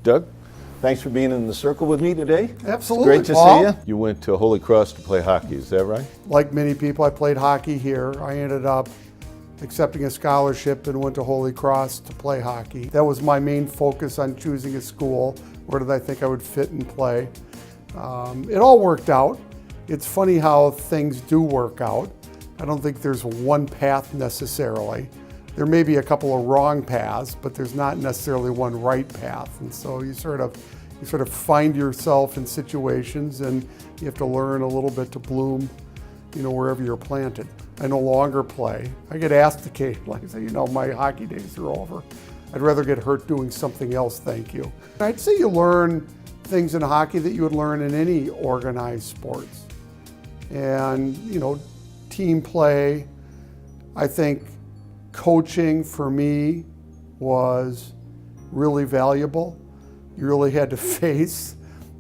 Doug, thanks for being in the circle with me today. Absolutely, It's great to Paul. see you. You went to Holy Cross to play hockey, is that right? Like many people, I played hockey here. I ended up accepting a scholarship and went to Holy Cross to play hockey. That was my main focus on choosing a school. Where did I think I would fit and play? It all worked out. It's funny how things do work out. I don't think there's one path necessarily. There may be a couple of wrong paths, but there's not necessarily one right path. And so you sort of find yourself in situations, and you have to learn a little bit to bloom, wherever you're planted. I no longer play. I get asked occasionally, I say, my hockey days are over. I'd rather get hurt doing something else, thank you. I'd say you learn things in hockey that you would learn in any organized sports. And, team play. I think coaching for me was really valuable. You really had to face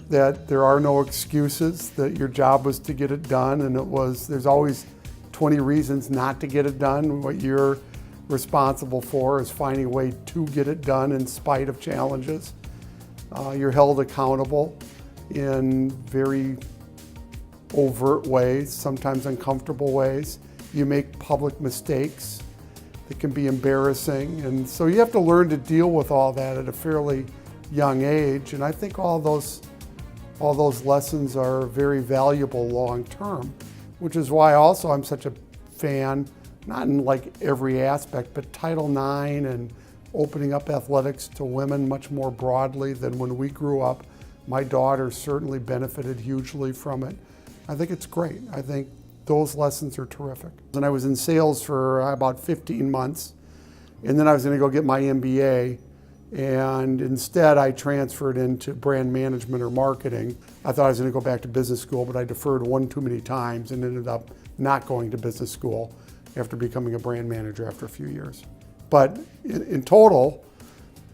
that there are no excuses, that your job was to get it done, and there's always 20 reasons not to get it done. What you're responsible for is finding a way to get it done in spite of challenges. You're held accountable in very overt ways, sometimes uncomfortable ways. You make public mistakes that can be embarrassing, and so you have to learn to deal with all that at a fairly young age. And I think all those lessons are very valuable long term, which is why also I'm such a fan, not in like every aspect, but Title IX and opening up athletics to women much more broadly than when we grew up. My daughter certainly benefited hugely from it. I think it's great. I think those lessons are terrific. And I was in sales for about 15 months, and then I was going to go get my MBA, and instead I transferred into brand management or marketing. I thought I was going to go back to business school, but I deferred one too many times and ended up not going to business school after becoming a brand manager after a few years. But in total,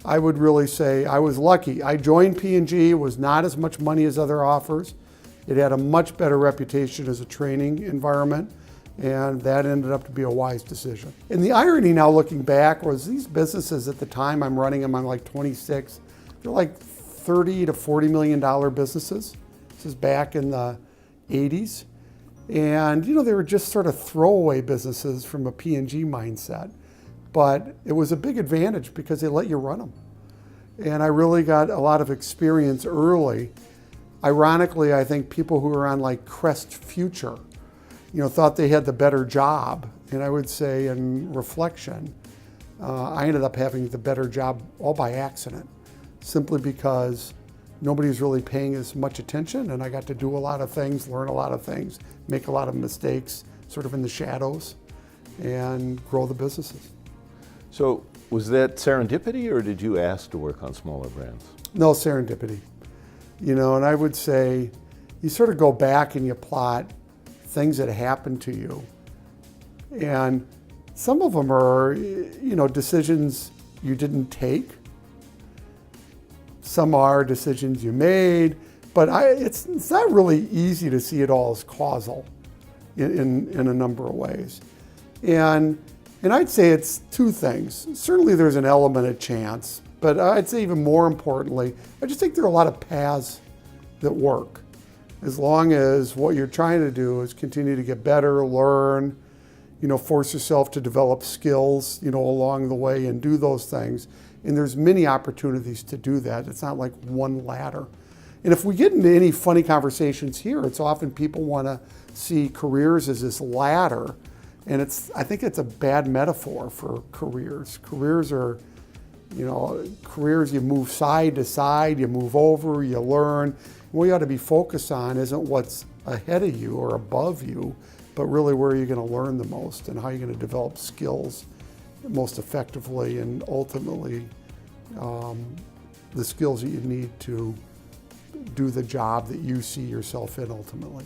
I would really say I was lucky. I joined P&G. It was not as much money as other offers. It had a much better reputation as a training environment, and that ended up to be a wise decision. And the irony now looking back was these businesses at the time I'm running them, I'm like 26, they're like $30 to $40 million businesses. This is back in the 80s. And they were just sort of throwaway businesses from a P&G mindset. But it was a big advantage because they let you run them. And I really got a lot of experience early. Ironically, I think people who were on like Crest Future, thought they had the better job. And I would say in reflection, I ended up having the better job all by accident, simply because nobody's really paying as much attention, and I got to do a lot of things, learn a lot of things, make a lot of mistakes, sort of in the shadows, and grow the businesses. So was that serendipity, or did you ask to work on smaller brands? No, serendipity. And I would say you sort of go back and you plot things that happened to you. And some of them are, decisions you didn't take. Some are decisions you made, but it's not really easy to see it all as causal in a number of ways. And I'd say it's two things. Certainly there's an element of chance, but I'd say even more importantly, I just think there are a lot of paths that work. As long as what you're trying to do is continue to get better, learn, force yourself to develop skills, along the way and do those things. And there's many opportunities to do that. It's not like one ladder. And if we get into any funny conversations here, it's often people want to see careers as this ladder. And I think it's a bad metaphor for careers. Careers are, careers you move side to side, you move over, you learn. What you ought to be focused on isn't what's ahead of you or above you, but really where you're going to learn the most and how you're going to develop skills most effectively, and ultimately the skills that you need to do the job that you see yourself in ultimately.